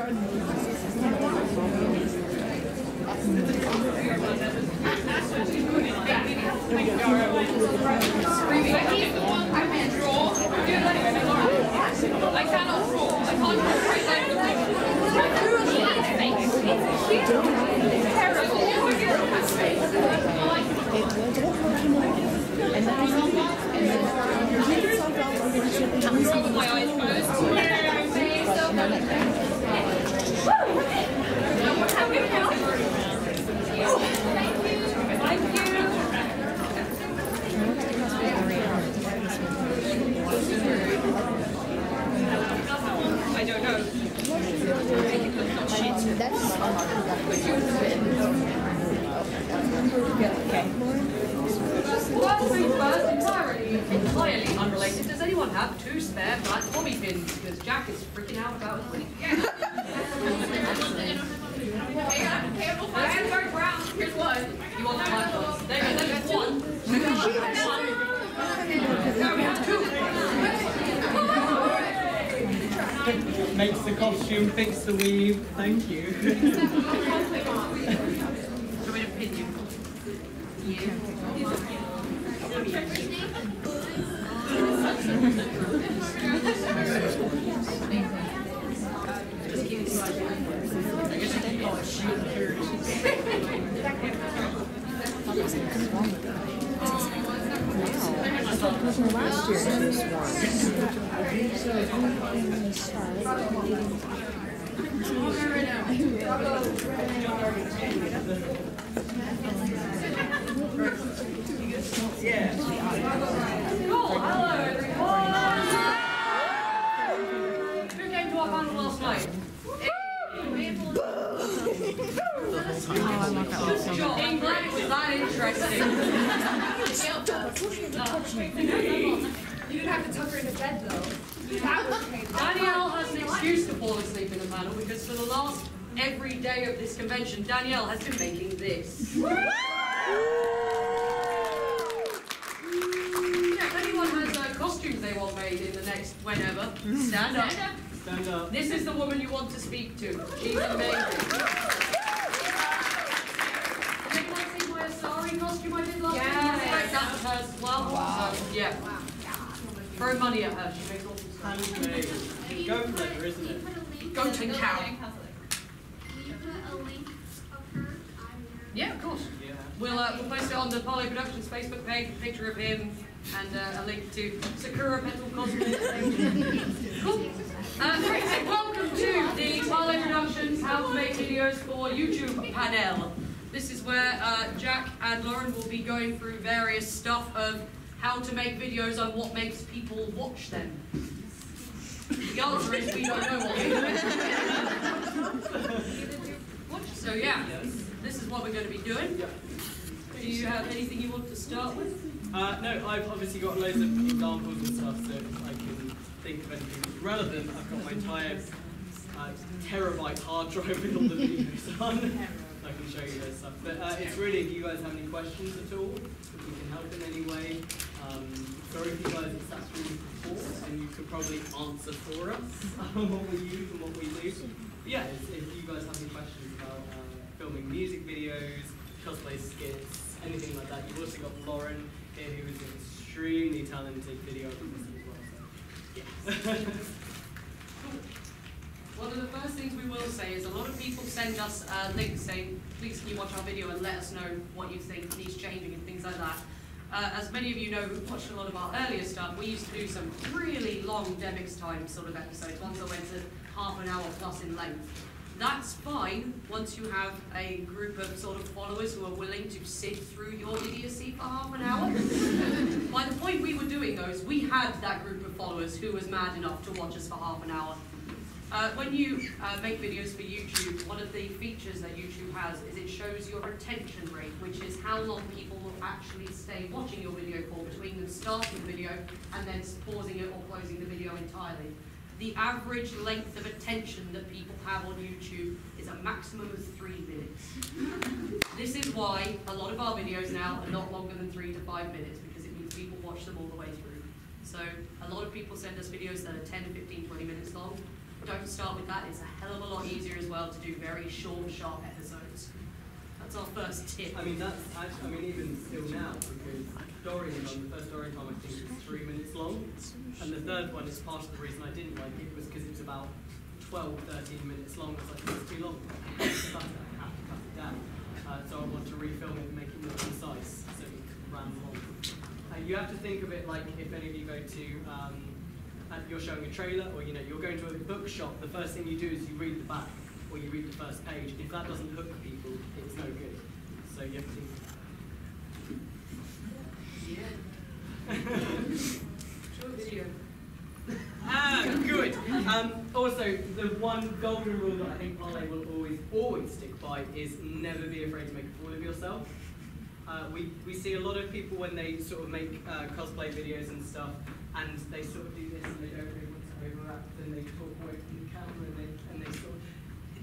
I cannot draw. I can't draw straight lines. It's terrible. With my eyes closed. I don't know. Entirely unrelated. Does anyone have 2 spare black bobby pins? Because Jack is freaking out about his winning. Hands are brown. Here's one. You want the black ones? There's one. Now we have 2. Makes the costume, fix the weave. Thank you. Do we pin you? Yeah. Last year Yeah. Cool. Hello, everyone. Who came to our panel last night? England was that interesting. You'd have to tuck her into bed, though. Danielle has an excuse to fall asleep in the panel because for the last every day of this convention, Danielle has been making this. If anyone has costumes they want made in the next whenever, stand up. Stand up. This is the woman you want to speak to. She's amazing. Did anyone see my Asari costume I did last week? That's hers as well. Wow. So, yeah. Throw money at her. She makes all sorts of Handmade. Goat leather, isn't it? goat and cow. Will you put a link of her? Yeah, of course. Yeah. We'll post it on the Parle Productions Facebook page, a picture of him, and a link to Sakura Petal Cosmetics. Cool. Great, so welcome to the Parle Productions How to Make Videos for YouTube panel. This is where Jack and Lauren will be going through various stuff of how to make videos on what makes people watch them. The answer is we don't know what we do. So yeah, this is what we're going to be doing. Do you have anything you want to start with? No, I've obviously got loads of examples and stuff, so if I can think of anything that's relevant. I've got my entire terabyte hard drive with all the videos on. I can show you those stuff. But it's really, if you guys have any questions at all, if we can help in any way. Sorry if you guys have sat through this before, and you could probably answer for us what we use and what we do. But yeah, if you guys have any questions about filming music videos, cosplay skits, anything like that, you've also got Lauren here, who is an extremely talented videographer as well. So, yeah. One of the first things we will say is a lot of people send us links saying, please can you watch our video and let us know what you think needs changing and things like that. As many of you know who've watched a lot of our earlier stuff, we used to do some really long Demix time sort of episodes, ones that went to half an hour plus in length. That's fine once you have a group of sort of followers who are willing to sit through your idiocy for half an hour. By the point we were doing those, we had that group of followers who was mad enough to watch us for half an hour. When you make videos for YouTube, one of the features that YouTube has is it shows your retention rate, which is how long people will actually stay watching your video for between them starting the video and then pausing it or closing the video entirely. The average length of attention that people have on YouTube is a maximum of 3 minutes. This is why a lot of our videos now are not longer than 3 to 5 minutes, because it means people watch them all the way through. So a lot of people send us videos that are 10, 15, 20 minutes long. Don't start with that, it's a hell of a lot lot easier as well to do very short, sharp episodes. That's our first tip. I mean, that's actually, I mean, even still now, because Storytime, the first Storytime I think was 3 minutes long, and the third one is part of the reason I didn't like it was because it was about 12, 13 minutes long. I was like, it's too long. I have to cut it down. So I want to refilm it and make it more concise, so it ran long. You have to think of it like if any of you go to, you're showing a trailer, or you're going to a bookshop, the first thing you do is you read the back, or you read the first page. If that doesn't hook people, it's no good. So you have to think. Short video. Good. Also, the one golden rule that I think Parle will always stick by is never be afraid to make a fool of yourself. We see a lot of people when they sort of make cosplay videos and stuff, and they sort of do this and they don't really want to overact, and they talk away from the camera, and they sort of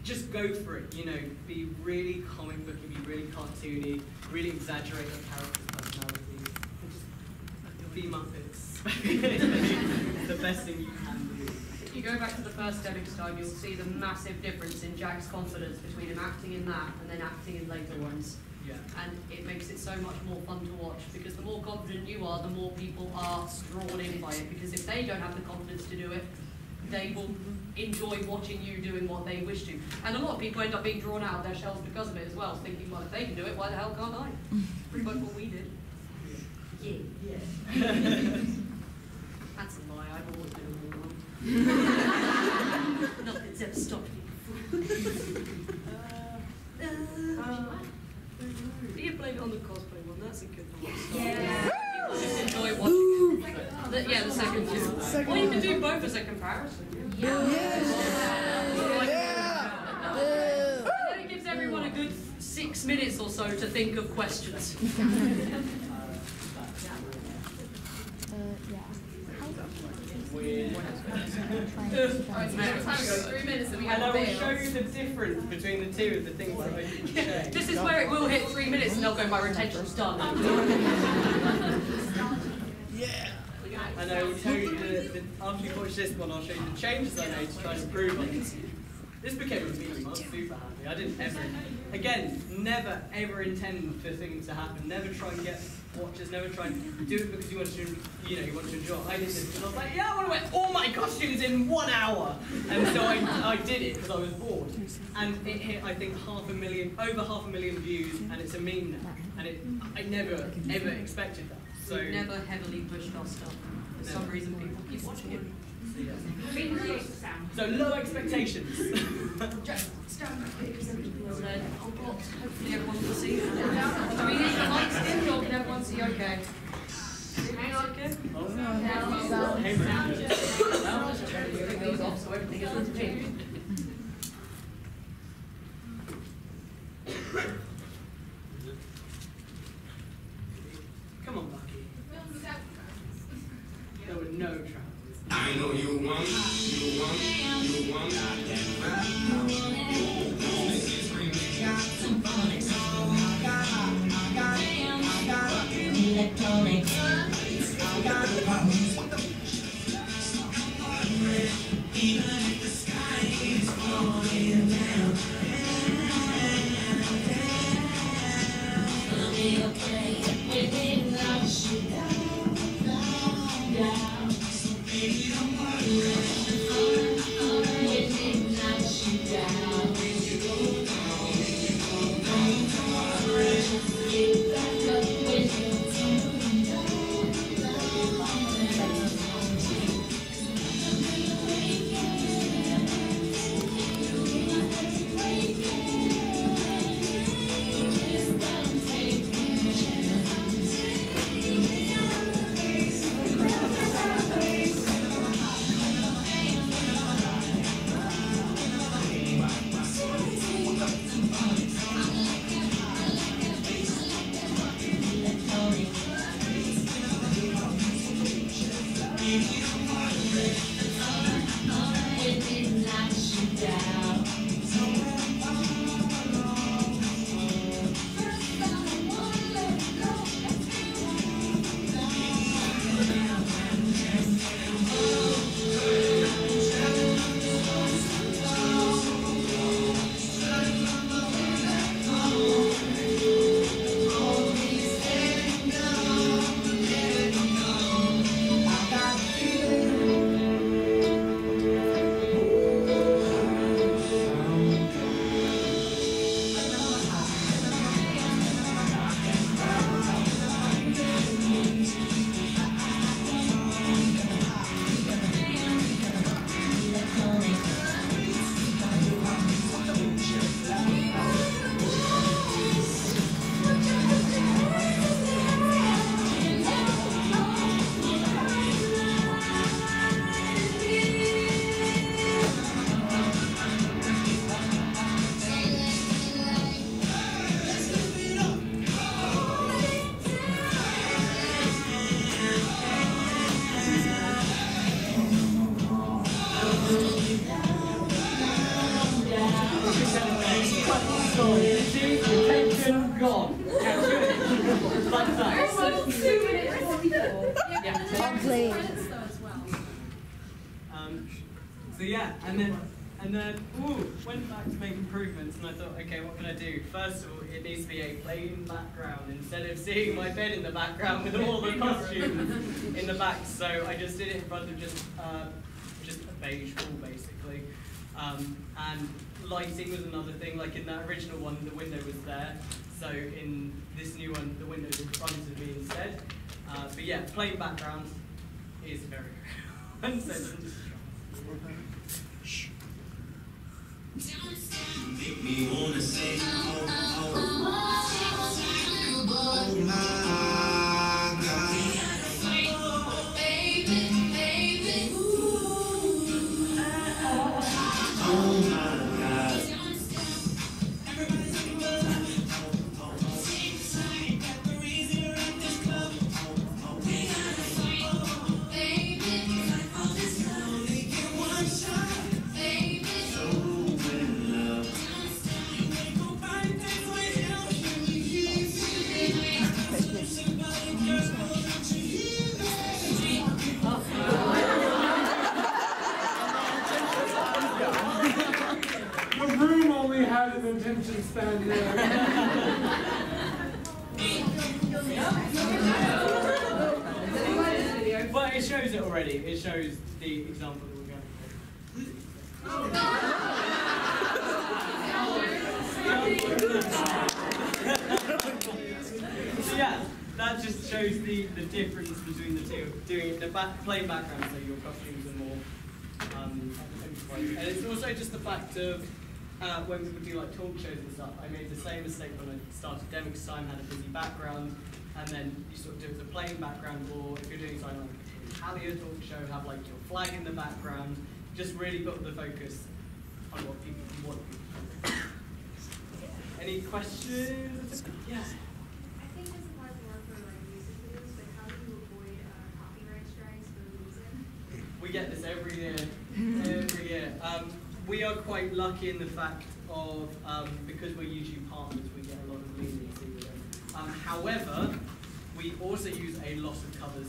just go for it. Be really comic booky, be really cartoony, really exaggerate the characters' personalities, and just be Muppets. The best thing you can do. If you go back to the first Deming's time, you'll see the massive difference in Jack's confidence between him acting in that and then acting in later ones. Yeah. And it makes it so much more fun to watch, because the more confident you are, the more people are drawn in by it, because if they don't have the confidence to do it, they will enjoy watching you doing what they wish to. And a lot of people end up being drawn out of their shells because of it as well, thinking, well, if they can do it, why the hell can't I? Pretty much what we did. Yeah. That's a lie, I've always been a moron. Nothing's ever stopped me before. You blame it on the cosplay one, that's a good one. Yeah. People just enjoy watching it. The second one. Well, you can do both as a comparison. Yeah. And then it gives everyone a good 6 minutes or so to think of questions. Alright, so next time we go 3 minutes and we And have I a will show fail. you the difference between the two of the things that I can change. This is where it will hit 3 minutes and they'll go, my retention's done. And I will tell you after you watch this one, I'll show you the changes I made to try and improve on this. This became a meme. I'm super happy. I didn't ever, again, never ever intend for things to happen. Never try and get watchers. Never try and do it because you want to, you want to enjoy. I did this because I was like, yeah, I want to wear all my costumes in 1 hour, and so I did it because I was bored. And it hit, I think, over 500,000 views, and it's a meme now. And I never ever expected that. So We've never heavily pushed our stuff. For some reason, people keep watching it. So low expectations. Said, oh God, hopefully everyone can see. Do we need the lights in, or can everyone see okay? Hang on, okay? Take those off so everything is routine. Come on, Bucky. There were no travels. I know you want even if the sky is falling down. I'll be okay within the shoot down. So baby, don't worry. Within the shoot down. When you go down, don't worry. Get back up with your team. So yeah, and then went back to make improvements, and I thought, okay, what can I do? First of all, it needs to be a plain background instead of seeing my bed in the background with all the costumes in the back. So I just did it in front of just a beige wall, basically. And lighting was another thing. Like in that original one, the window was there. So in this new one, the window's in front of me instead. But yeah, plain background is very good. So it doesn't just Make me wanna say, oh my God. Baby, baby, ooh. Oh my God. The room only had an attention span there. But it shows it already. It shows the example that we're going for. So yeah, that just shows the difference between the two. Doing it in the plain background, so your costumes are more and it's also just the fact of when we would do like talk shows and stuff, I made the same mistake when I started demo because I had a busy background, and then you sort of do it as a plain background, or if you're doing something like an Italian talk show, have like your flag in the background, just really put the focus on what people want. Any questions? Yeah. I think it's a lot more for like music videos, but how do you avoid copyright strikes for music? We get this every year. Every year. We are quite lucky in the fact of, because we're YouTube partners, we get a lot of leniency with them. However, we also use a lot of covers.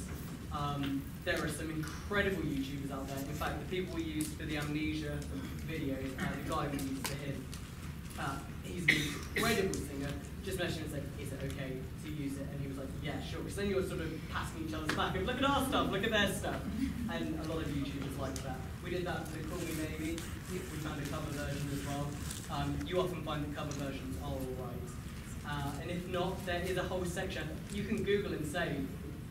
There are some incredible YouTubers out there. In fact, the people we used for the Amnesia videos, the guy we used for him, he's an incredible singer. Just messaged him and said, is it okay to use it? And he was like, yeah, sure. Because then you're sort of passing each other's back. Look at our stuff, look at their stuff. And a lot of YouTubers like that. We did that for the Call Me Maybe. We found a cover version as well. You often find that cover versions are alright. And if not, there is a whole section. You can Google and say,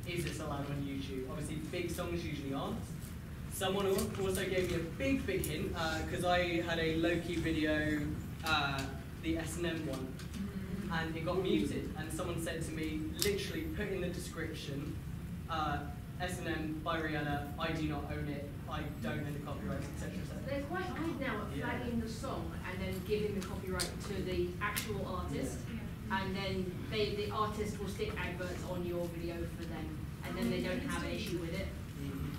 is this allowed on YouTube? Obviously, big songs usually aren't. Someone also gave me a big hint, because I had a Loki video, the S&M one, and it got muted. And someone said to me, literally, put in the description, S&M by Rihanna, I do not own it, I don't own the copyright, etc. They're quite good now at flagging the song and then giving the copyright to the actual artist, and then the artist will stick adverts on your video for them, and then they don't have an issue with it.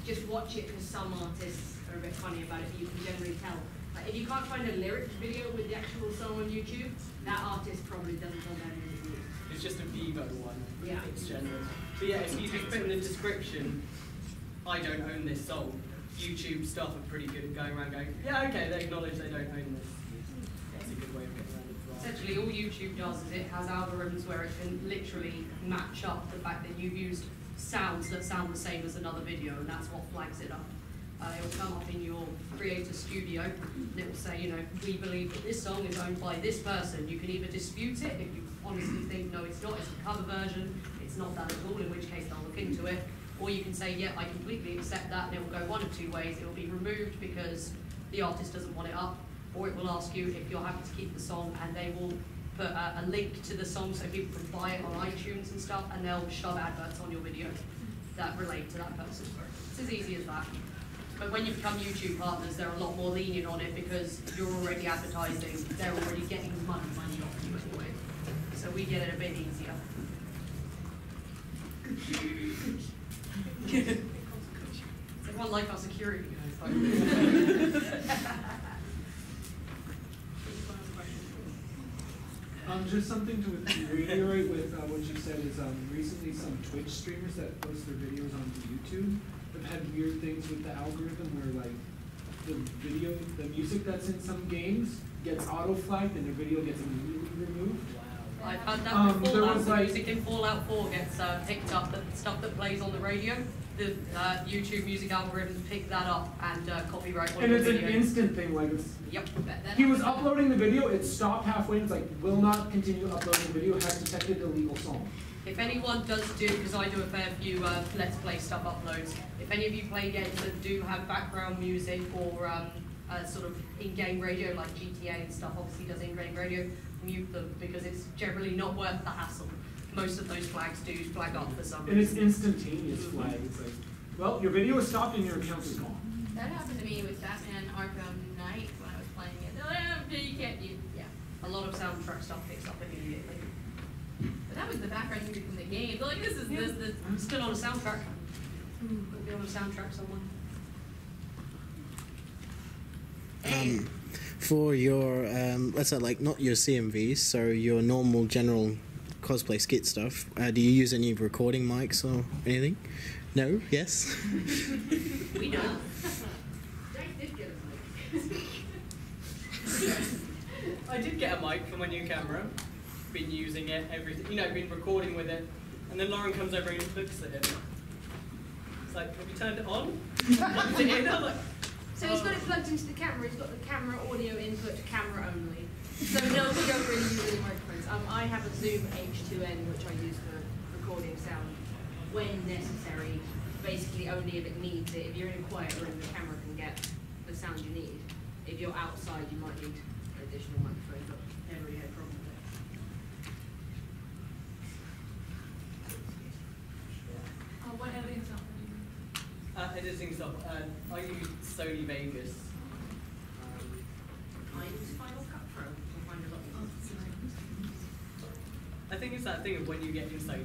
Just watch it, because some artists are a bit funny about it, but you can generally tell. Like, if you can't find a lyric video with the actual song on YouTube, that artist probably doesn't know that in the video. It's just a Vivo one. Yeah. It's general. So yeah, if you just put in the description, I don't own this song, YouTube staff are pretty good at going around going, yeah, okay, they acknowledge they don't own this. That's a good way of getting around it as well. Essentially, all YouTube does is it has algorithms where it can literally match up the fact that you've used sounds that sound the same as another video, and that's what flags it up. It will come up in your creator studio, and it will say, you know, we believe that this song is owned by this person. You can either dispute it if you honestly think, no, it's not, it's a cover version, it's not that at all, in which case they'll look into it. Or you can say, yeah, I completely accept that, and it will go one of two ways. It will be removed because the artist doesn't want it up, or it will ask you if you're happy to keep the song, and they will put a link to the song so people can buy it on iTunes and stuff, and they'll shove adverts on your video that relate to that person. It's as easy as that. But when you become YouTube partners, they're a lot more lenient on it because you're already advertising, they're already getting money off you anyway. So we get it a bit easier. Everyone like our security guys. Just something to reiterate with what you said is recently some Twitch streamers that post their videos onto YouTube have had weird things with the algorithm where like the music that's in some games gets auto-flagged and the video gets immediately removed. I've had that with there Fallout. was The like- music in Fallout 4 gets picked up. The stuff that plays on the radio, the YouTube music algorithms pick that up and copyright one And of it's the an videos. instant thing, like it's, Yep. he was uploading the video, it stopped halfway, it's like, will not continue uploading the video, has detected illegal song. If anyone does do, because I do a fair few Let's Play stuff uploads, if any of you play games that do have background music or sort of in-game radio like GTA and stuff, obviously does in-game radio, mute them because it's generally not worth the hassle. Most of those flags do flag up for some And it's reason. instantaneous flag, it's like, well, your video is stopped and your account is gone. That happened to me with Batman Arkham Knight when I was playing it. They're like, oh, you can't use. Yeah. A lot of soundtrack stuff picks up immediately. But that was the background music from the game. They're like, this is this. I'm still on a soundtrack. Could be on a soundtrack somewhere. For your, let's say like not your CMVs, so your normal general cosplay skit stuff, do you use any recording mics or anything? No? Yes? We know. Jack did get a mic. I did get a mic for my new camera. Been using it, everything, been recording with it. And then Lauren comes over and looks at it. It's like, have you turned it on? Plugged it in? I'm like, So he's got it plugged into the camera. He's got the camera audio input, camera only. So no, we don't really use any microphones. I have a Zoom H2N which I use for recording sound when necessary. Basically, only if it needs it. If you're in a quiet room, the camera can get the sound you need. If you're outside, you might need an additional microphone. But never really had a problem with it. What editing software do you use? editing software. I use Sony Vegas. I use Final Cut Pro. You'll find a lot of I think it's that thing of when you get inside,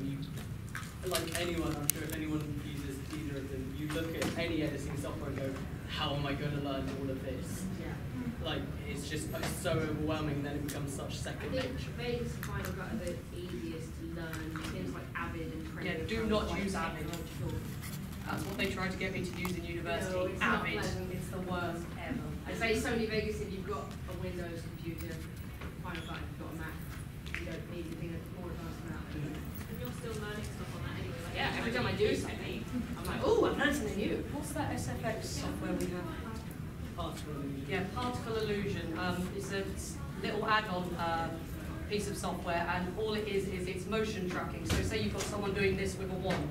like anyone, I'm sure if anyone uses either of them, you look at any editing software and go, how am I going to learn all of this? Yeah. Like, it's so overwhelming, then it becomes such second I think nature. Vegas and Final Cut are the easiest to learn. Things like Avid and Premiere. Yeah, do Pro not are quite use Avid. technological. That's what they tried to get me to use in university. No, it's not Avid. pleasant. It's the worst ever. I'd say Sony Vegas if you've got a Windows computer, Final Cut if you've got a Mac. You don't need anything that's more advanced than that. And you're still learning stuff on that anyway. Like Yeah, every time I do something, I'm like, oh, I've learned something new. What's that SFX software we have? Particle illusion. Yeah, Particle Illusion. It's a little add-on piece of software, and all it is it's motion tracking. So say you've got someone doing this with a wand,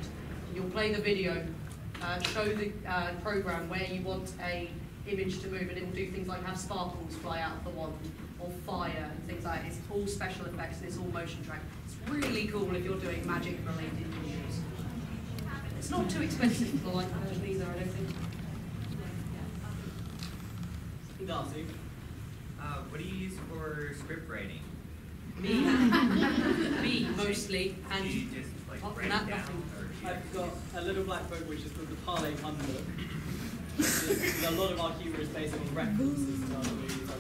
you'll play the video, show the program where you want a image to move, and it will do things like have sparkles fly out of the wand, or fire, and things like that. It's all special effects, and it's all motion tracked. It's really cool if you're doing magic-related videos. It's not too expensive for the like version either, I don't think. Darcy. What do you use for script writing? Me, mostly, and Do you just like apart write from that, it down? nothing. Or do you I've got a little black book which is called the Parle Handbook. A lot of our humour is based on references to other movies.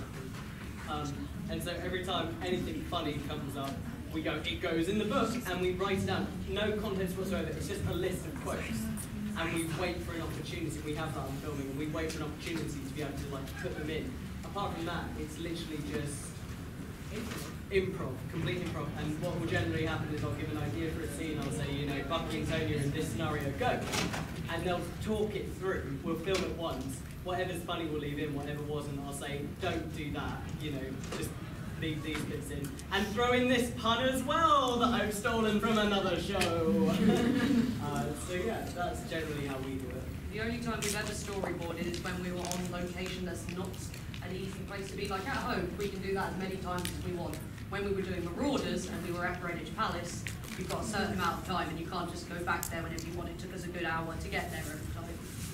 And so every time anything funny comes up, it goes in the book and we write it down. No context whatsoever, it's just a list of quotes. And we wait for an opportunity, we have that on filming, and we wait for an opportunity to be able to put them in. Apart from that, it's literally just improv, complete improv. And what will generally happen is I'll give an idea for a scene, I'll say, Bucky and Tony are in this scenario, go. And they'll talk it through, we'll film it once, whatever's funny we'll leave in, whatever wasn't, I'll say, don't do that, just leave these bits in. And throw in this pun as well that I've stolen from another show. So yeah, that's generally how we do it. The only time we've ever storyboarded is when we were on location. That's not an easy place to be. Like at home, we can do that as many times as we want. When we were doing Marauders and we were at Greenwich Palace, you've got a certain amount of time and you can't just go back there whenever you want. It took us a good hour to get there every time.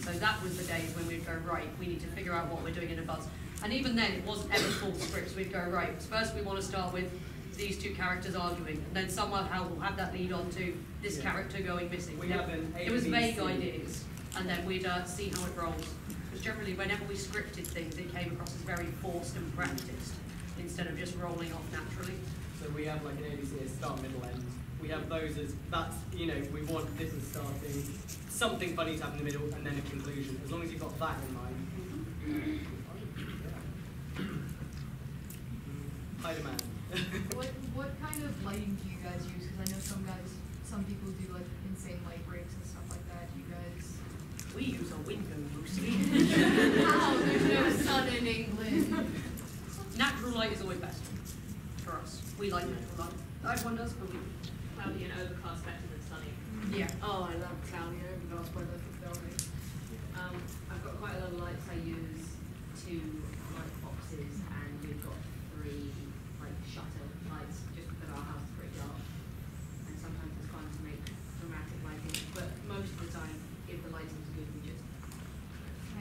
So that was the days when we'd go, right, we need to figure out what we're doing in advance. And even then, it wasn't ever full scripts. We'd go, right, first we want to start with these two characters arguing, and then somehow we'll have that lead on to this character going missing. We have an It was vague ABC. ideas, and then we'd see how it rolls. Because generally, whenever we scripted things, it came across as very forced and practiced, instead of just rolling off naturally. So we have like an ABC as start, middle, end. We have those as, we want this as starting, something funny to happen in the middle, and then a conclusion. As long as you've got that in mind, you High demand. What kind of lighting do you guys use? Because I know some people do like insane light breaks and stuff like that. Do you guys? We use a window mostly. How? There's no sun in England. Natural light is always best for us. We like natural light. Everyone does, but we. Cloudy and overcast better than sunny. Yeah. Oh, I love cloudy and overcast weather for filming. I've got quite a lot of lights I use, 2 light boxes, and we've got 3 like shutter lights just because our house is pretty dark. And sometimes it's fun to make dramatic lighting, but most of the time, if the lighting's good, we just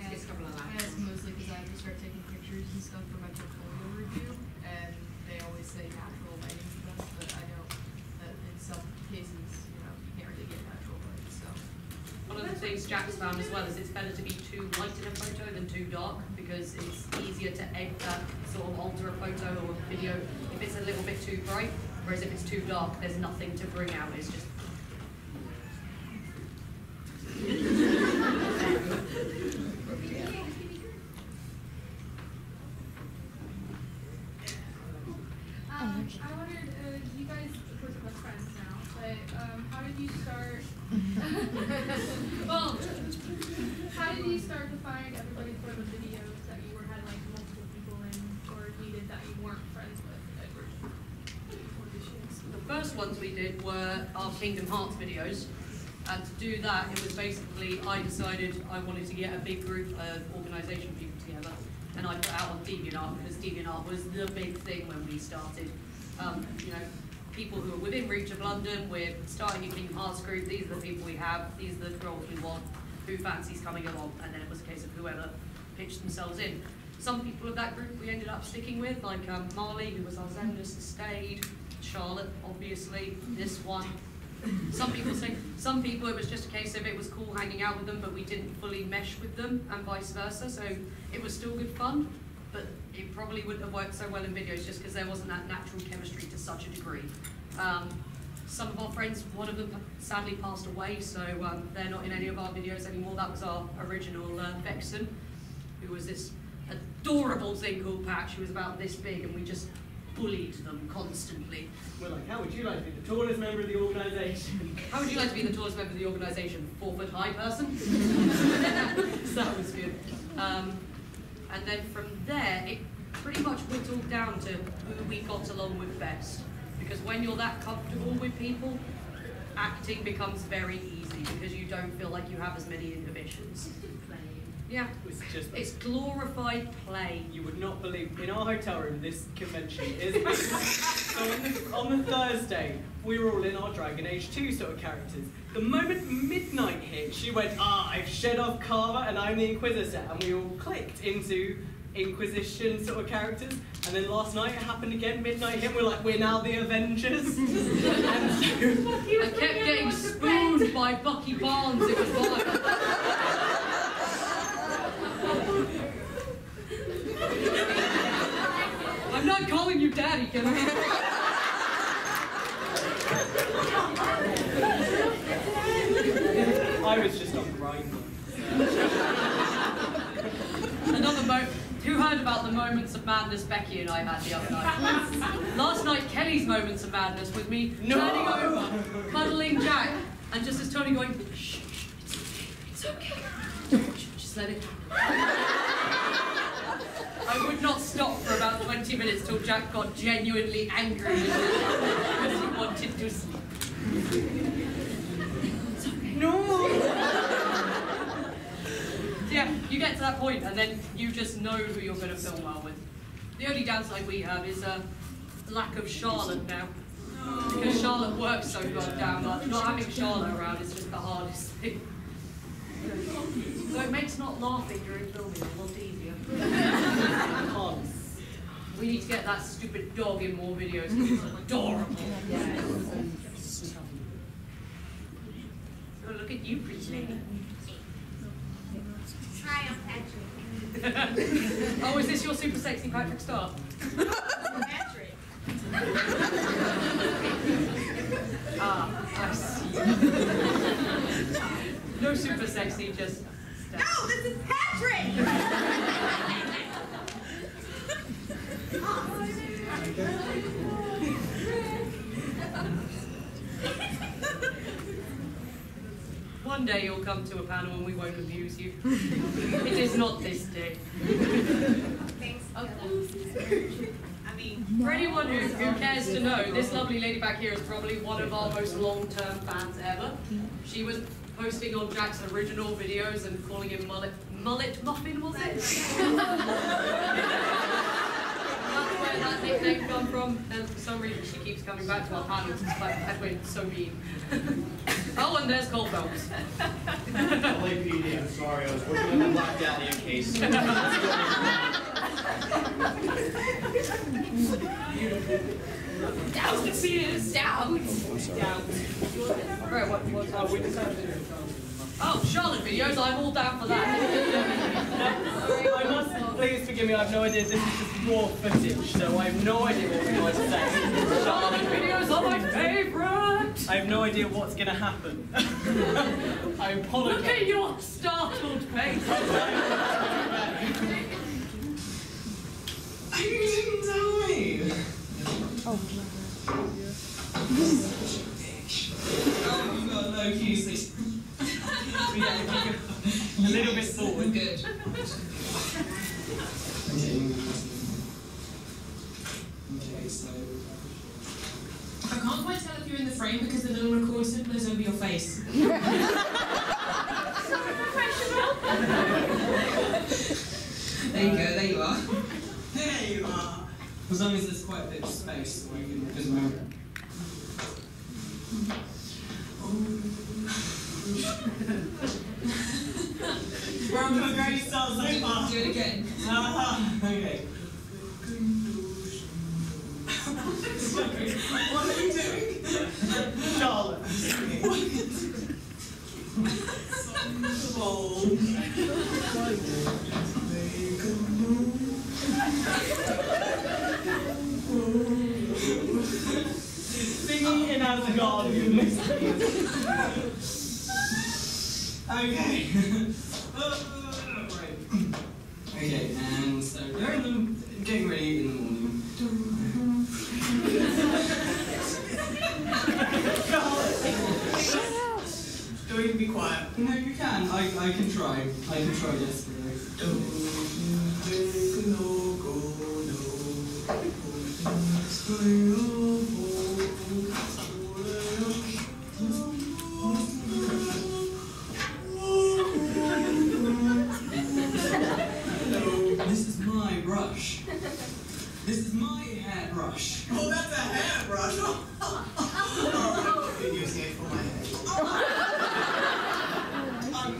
get a couple of I lamps. ask mostly because I have to start taking pictures and stuff for my portfolio review, and they always say natural lighting is best, but I know that in some cases, you know, you can't really get natural light, so. One of the things Jack's found as well is it's better to be too light in a photo than too dark because it's easier to sort of alter a photo or a video if it's a little bit too bright, whereas if it's too dark, there's nothing to bring out. It's just. I wondered, you guys, of course, are best friends now, but how did you start? Well, how did you start to find everybody for the videos that you had like multiple people in, or needed that you weren't friends with originally? The first ones we did were our Kingdom Hearts videos, and to do that, it was basically I decided I wanted to get a big group of organisation people together, and I put out on DeviantArt because DeviantArt was the big thing when we started. You know, people who are within reach of London, we're starting a Kingdom Hearts group, these are the people we have, these are the roles we want, who fancies coming along, and then it was a case of whoever pitched themselves in. Some people of that group we ended up sticking with, like Marley, who was our Xander's, stayed, Charlotte, obviously, this one. Some people it was just a case of it was cool hanging out with them, but we didn't fully mesh with them, and vice versa, so it was still good fun, but it probably wouldn't have worked so well in videos just because there wasn't that natural chemistry to such a degree. Some of our friends, one of them sadly passed away, so they're not in any of our videos anymore. That was our original Vexen, who was this adorable thing called Patch, who was about this big, and we just bullied them constantly. We're like, how would you like to be the tallest member of the organisation? How would you like to be the tallest member of the organisation? 4-foot high person? So that was good. And then from there, it pretty much whittled down to who we got along with best. Because when you're that comfortable with people, acting becomes very easy because you don't feel like you have as many inhibitions. Yeah, it's glorified play. You would not believe, in our hotel room, this convention is so on the Thursday, we were all in our Dragon Age 2 sort of characters. The moment midnight hit, she went, I've shed off Carver and I'm the Inquisitor, and we all clicked into Inquisition sort of characters. And then last night it happened again, midnight hit, we're like, we're now the Avengers. And so, I kept getting spooned by Bucky Barnes, it was wild. I'm not calling you daddy, can I? I was just on Grindr. Another moment. Who heard about the moments of madness Becky and I had the other night? Last night, Kelly's moments of madness was me turning over, cuddling Jack, and just as Tony going, shh, it's okay. Just let it I would not stop for about 20 minutes till Jack got genuinely angry because he wanted to sleep. It's okay. No! Yeah, you get to that point and then you just know who you're going to film well with. The only downside we have is a lack of Charlotte now. Because Charlotte works so goddamn much. Not having Charlotte around is just the hardest thing. So it makes not laughing during filming a lot easier. We need to get that stupid dog in more videos because it's adorable. Oh, look at you, pretty lady. Hi, I'm Patrick. Oh, is this your super sexy Patrick Star? Patrick. I see. No super sexy, just... No, this is Patrick! One day you'll come to a panel and we won't abuse you. It is not this day. Thanks. For anyone who cares to know, this lovely lady back here is probably one of our most long-term fans ever. She was posting on Jack's original videos and calling him Mullet Muffin, was it? That's where that nickname come from, and for some reason she keeps coming back to our panels despite the fact we're so mean. Oh, and there's Cole Phelps. LAPD, I'm sorry, I was working on the Black Dahlia case. Down the fears, down. Right, what's our Oh, Charlotte videos, I'm all down for that. I must, please forgive me, I have no idea, this is just raw footage, so I have no idea what we're going to say. Charlotte videos are my favourite! I have no idea what's going to happen. I apologize. Look at your startled face! You didn't tell me! Oh, you've got no cues. A little bit forward. Good. Okay, so... I can't quite tell if you're in the frame because the little record symbol is over your face. So professional. There you go, there you are. There you are. As long as there's quite a bit of space, we can just move it. We're on to a great start so far. Do it again. Okay. What are you doing? Charlotte. Singing in Asgard, you missed it. Okay. Right. Okay, and so they're in the, getting ready in the morning. Don't even be quiet. No, you can. I can try. I can try desperately. This is my brush. This is my hairbrush. Oh, that's a hairbrush. You're using it for my hair.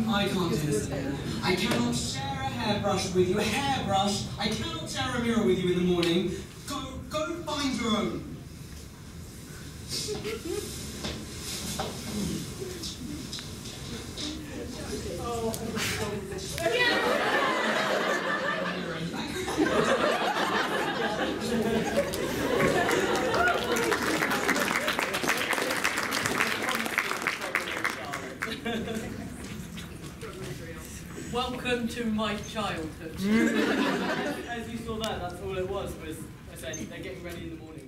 I can't do this again. I cannot share a hairbrush with you. A hairbrush. I cannot share a mirror with you in the morning. Go find your own. Welcome to my childhood. As you saw that, that's all it was I said, they're getting ready in the morning.